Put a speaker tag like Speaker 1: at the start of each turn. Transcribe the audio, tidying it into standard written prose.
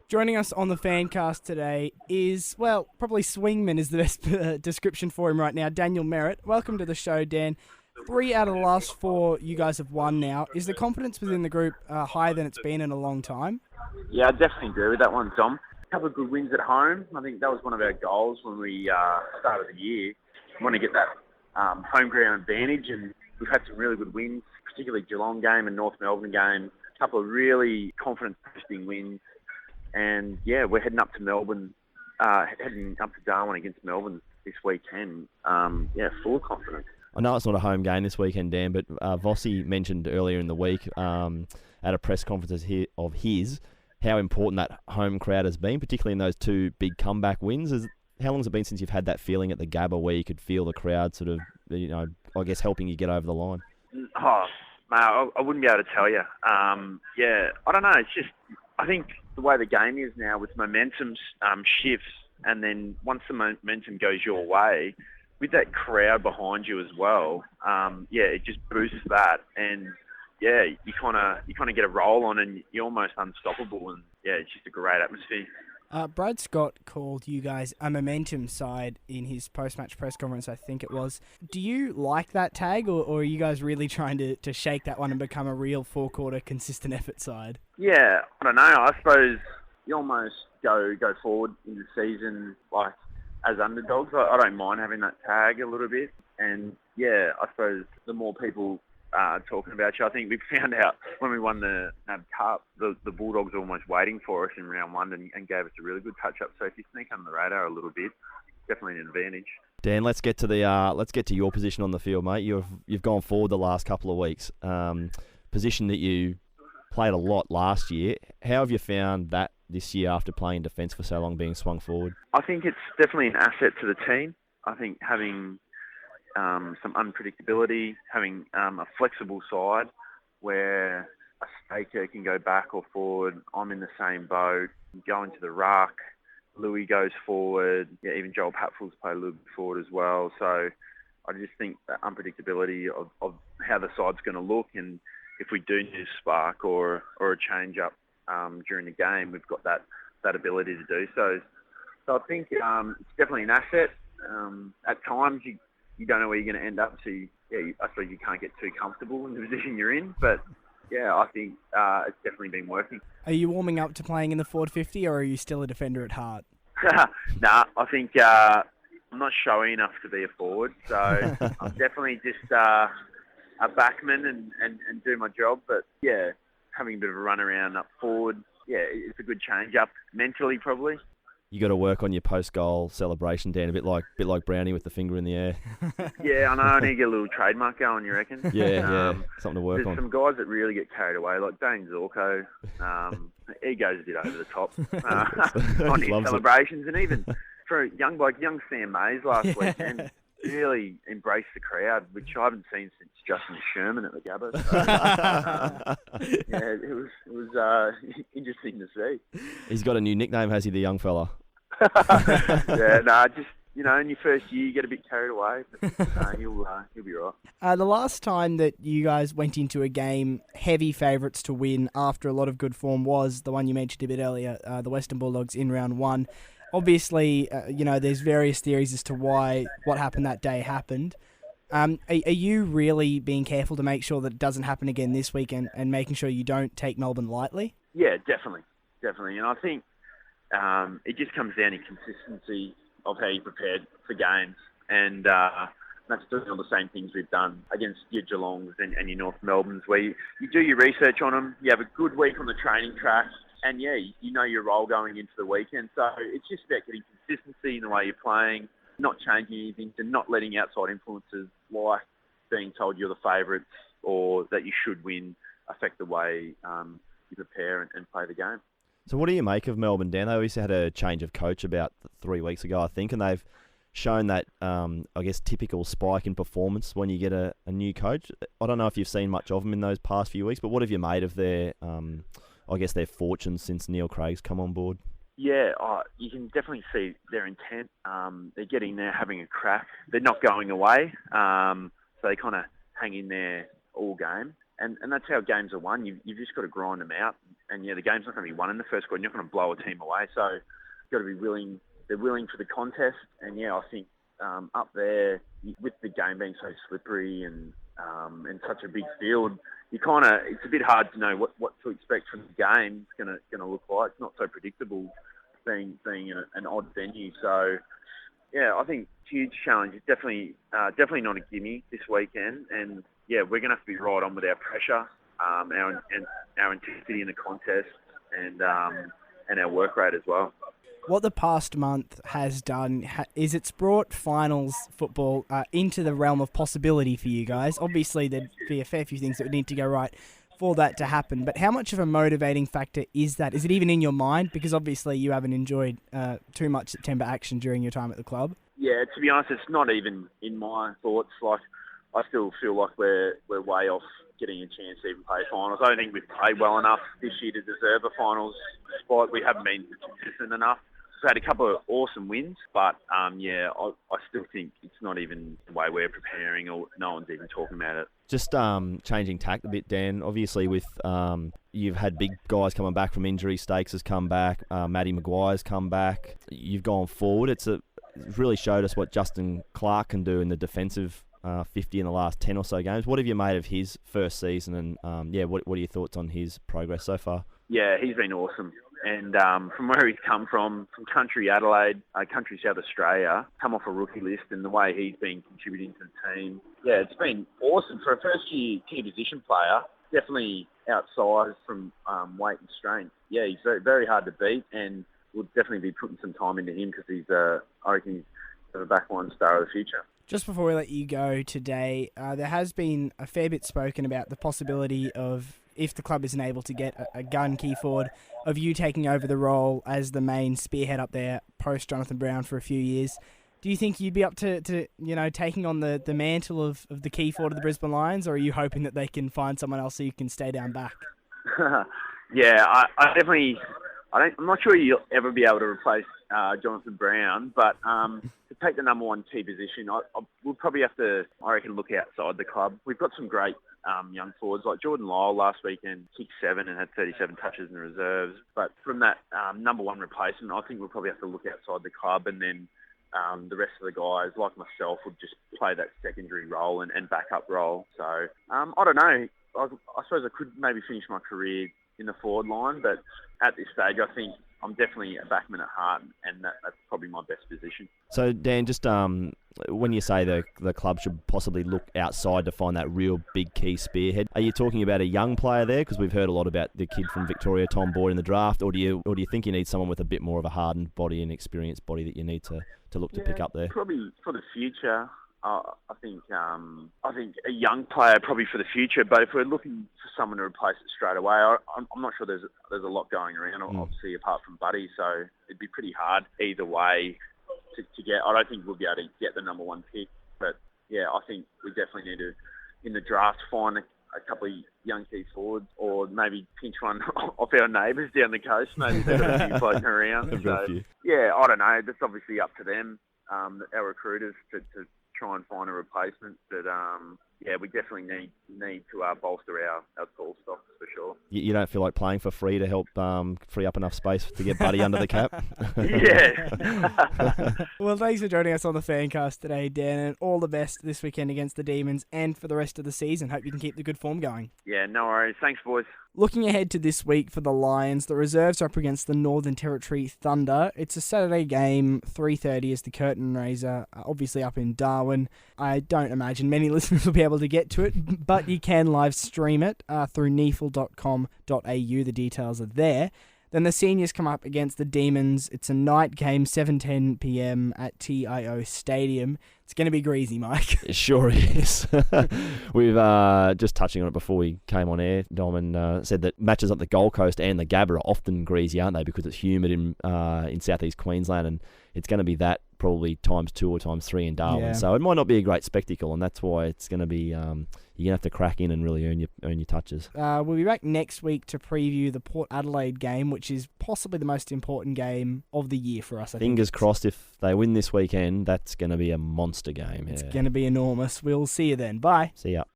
Speaker 1: Joining us on the Fancast today is, well, probably swingman is the best description for him right now, Daniel Merrett. Welcome to the show, Dan. 3 out of the last 4 you guys have won now. Is the confidence within the group higher than it's been in a long time?
Speaker 2: Yeah, I definitely agree with that one, Dom. A couple of good wins at home. I think that was one of our goals when we started the year. We want to get that home ground advantage, and we've had some really good wins, particularly Geelong game and North Melbourne game. A couple of really confidence-boosting wins. And, yeah, we're heading up to Melbourne, heading up to Darwin against Melbourne this weekend. Full of confidence.
Speaker 3: I know it's not a home game this weekend, Dan, but Vossi mentioned earlier in the week at a press conference of his how important that home crowd has been, particularly in those 2 big comeback wins. How long has it been since you've had that feeling at the Gabba where you could feel the crowd sort of, I guess, helping you get over the line?
Speaker 2: Oh, mate, I wouldn't be able to tell you. I don't know. It's just, I think the way the game is now with momentum shifts, and then once the momentum goes your way, with that crowd behind you as well, it just boosts that, and you kind of get a roll on, and you're almost unstoppable, and it's just a great atmosphere.
Speaker 1: Brad Scott called you guys a momentum side in his post-match press conference, I think it was. Do you like that tag, or are you guys really trying to shake that one and become a real 4-quarter consistent effort side?
Speaker 2: Yeah, I don't know. I suppose you almost go forward in the season like as underdogs. I don't mind having that tag a little bit, and I suppose the more people talking about you. I think we found out when we won the NAB Cup, the Bulldogs were almost waiting for us in round 1 and gave us a really good touch-up. So if you sneak under the radar a little bit, definitely an advantage.
Speaker 3: Dan, let's get to your position on the field, mate. You've gone forward the last couple of weeks. Position that you played a lot last year. How have you found that this year after playing defence for so long, being swung forward?
Speaker 2: I think it's definitely an asset to the team. I think having some unpredictability, having a flexible side where a staker can go back or forward. I'm in the same boat. Go into the ruck. Louis goes forward. Yeah, even Joel Patfull's played a little bit forward as well. So I just think that unpredictability of how the side's going to look, and if we do need a spark or a change up during the game, we've got that ability to do so. So I think it's definitely an asset. At times you don't know where you're going to end up, so I suppose you can't get too comfortable in the position you're in. But I think it's definitely been working.
Speaker 1: Are you warming up to playing in the forward 50, or are you still a defender at heart?
Speaker 2: Nah, I think I'm not showy enough to be a forward, so I'm definitely just a backman and do my job. But having a bit of a run around up forward, it's a good change up mentally probably.
Speaker 3: You got to work on your post-goal celebration, Dan, a bit like Brownie with the finger in the air.
Speaker 2: Yeah, I know. I need to get a little trademark going, you reckon?
Speaker 3: Yeah, something to work on.
Speaker 2: There's some guys that really get carried away, like Dane Zorko. He goes a bit over the top on his celebrations. And even for a young Sam Mays last weekend, really embraced the crowd, which I haven't seen since Justin Sherman at the Gabba. So, it was interesting to see.
Speaker 3: He's got a new nickname, has he, the young fella?
Speaker 2: Just in your first year you get a bit carried away, but he'll be right.
Speaker 1: The last time that you guys went into a game heavy favourites to win after a lot of good form was the one you mentioned a bit earlier, the Western Bulldogs in round 1. Obviously, there's various theories as to why what happened that day happened. Are you really being careful to make sure that it doesn't happen again this weekend and making sure you don't take Melbourne lightly? Yeah,
Speaker 2: definitely. And I think it just comes down to consistency of how you prepared for games. And that's doing all the same things we've done against your Geelongs and your North Melbournes, where you do your research on them, you have a good week on the training track, and you know your role going into the weekend. So it's just about getting consistency in the way you're playing, not changing anything, and not letting outside influences like being told you're the favourites or that you should win affect the way you prepare and play the game.
Speaker 3: So what do you make of Melbourne, Dan? They obviously had a change of coach about 3 weeks ago, I think, and they've shown that, typical spike in performance when you get a new coach. I don't know if you've seen much of them in those past few weeks, but what have you made of their fortunes since Neil Craig's come on board?
Speaker 2: Yeah, you can definitely see their intent. They're getting there, having a crack. They're not going away, so they kind of hang in there all game. And that's how games are won. You've just got to grind them out And the game's not going to be won in the first quarter. You're not going to blow a team away. So you've got to be willing. They're willing for the contest. And I think up there, with the game being so slippery and such a big field, it's a bit hard to know what to expect from the game. It's going to look like. It's not so predictable being an odd venue. So I think huge challenge. It's definitely not a gimme this weekend. And we're going to have to be right on with our pressure, our intensity in the contest, and our work rate as well.
Speaker 1: What the past month has done is it's brought finals football into the realm of possibility for you guys. Obviously, there'd be a fair few things that would need to go right for that to happen. But how much of a motivating factor is that? Is it even in your mind? Because obviously you haven't enjoyed too much September action during your time at the club.
Speaker 2: Yeah, to be honest, it's not even in my thoughts. Like, I still feel like we're way off getting a chance to even play finals. I don't think we've played well enough this year to deserve a finals spot. We haven't been consistent enough. We've had a couple of awesome wins, but I still think it's not even the way we're preparing, or no one's even talking about it.
Speaker 3: Just changing tack a bit, Dan. Obviously, with you've had big guys coming back from injury. Stakes has come back. Matty Maguire's come back. You've gone forward. It's really showed us what Justin Clark can do in the defensive 50 in the last 10 or so games. What have you made of his first season? And what are your thoughts on his progress so far? Yeah,
Speaker 2: he's been awesome. And from where he's come from country Adelaide, country South Australia, come off a rookie list, and the way he's been contributing to the team, it's been awesome. For a first-year key position player, definitely outsized from weight and strength. Yeah, he's very, very hard to beat, and we'll definitely be putting some time into him because I reckon he's the backline star of the future.
Speaker 1: Just before we let you go today, there has been a fair bit spoken about the possibility of, if the club isn't able to get a gun key forward, of you taking over the role as the main spearhead up there post Jonathan Brown for a few years. Do you think you'd be up to taking on the mantle of the key forward of the Brisbane Lions, or are you hoping that they can find someone else so you can stay down back?
Speaker 2: I definitely... I'm not sure you'll ever be able to replace Jonathan Brown, but to take the number one key position, we'll probably have to, I reckon, look outside the club. We've got some great young forwards, like Jordan Lyle last weekend kicked 7 and had 37 touches in the reserves. But from that number one replacement, I think we'll probably have to look outside the club, and then the rest of the guys, like myself, would just play that secondary role and backup role. So I don't know. I suppose I could maybe finish my career in the forward line, but at this stage, I think I'm definitely a backman at heart, and that's probably my best position. So,
Speaker 3: Dan, just when you say the club should possibly look outside to find that real big key spearhead, are you talking about a young player there? Because we've heard a lot about the kid from Victoria, Tom Boyd, in the draft, or do you think you need someone with a bit more of a hardened body and experienced body that you need to look to pick up there?
Speaker 2: Probably for the future. I think a young player probably for the future, but if we're looking for someone to replace it straight away, I'm not sure there's a lot going around, obviously, apart from Buddy, so it'd be pretty hard either way to get. I don't think we'll be able to get the number one pick, but I think we definitely need to, in the draft, find a couple of young key forwards, or maybe pinch one off our neighbours down the coast. Maybe there's a few floating around. So, I don't know. That's obviously up to them, our recruiters, to try and find a replacement, but we definitely need to bolster our tall stocks for sure.
Speaker 3: You don't feel like playing for free to help free up enough space to get Buddy under the cap?
Speaker 2: Yeah.
Speaker 1: Well, thanks for joining us on the Fancast today, Dan, and all the best this weekend against the Demons and for the rest of the season. Hope you can keep the good form going.
Speaker 2: Yeah, no worries. Thanks, boys.
Speaker 1: Looking ahead to this week for the Lions, the reserves are up against the Northern Territory Thunder. It's a Saturday game, 3:30 is the curtain raiser, obviously up in Darwin. I don't imagine many listeners will be able to get to it, but you can live stream it through neefle.com.au. The details are there. Then the seniors come up against the Demons. It's a night game, 7:10 p.m. at TIO Stadium. It's going to be greasy, Mike.
Speaker 3: It sure is. We've just touching on it before we came on air, Dom, said that matches up the Gold Coast and the Gabba are often greasy, aren't they? Because it's humid in southeast Queensland, and it's going to be that probably times 2 or times 3 in Darwin. Yeah. So it might not be a great spectacle, and that's why it's going to be you're going to have to crack in and really earn your touches.
Speaker 1: We'll be back next week to preview the Port Adelaide game, which is possibly the most important game of the year for us.
Speaker 3: Fingers crossed, if they win this weekend, that's going to be a monster game.
Speaker 1: It's going to be enormous. We'll see you then. Bye.
Speaker 3: See ya.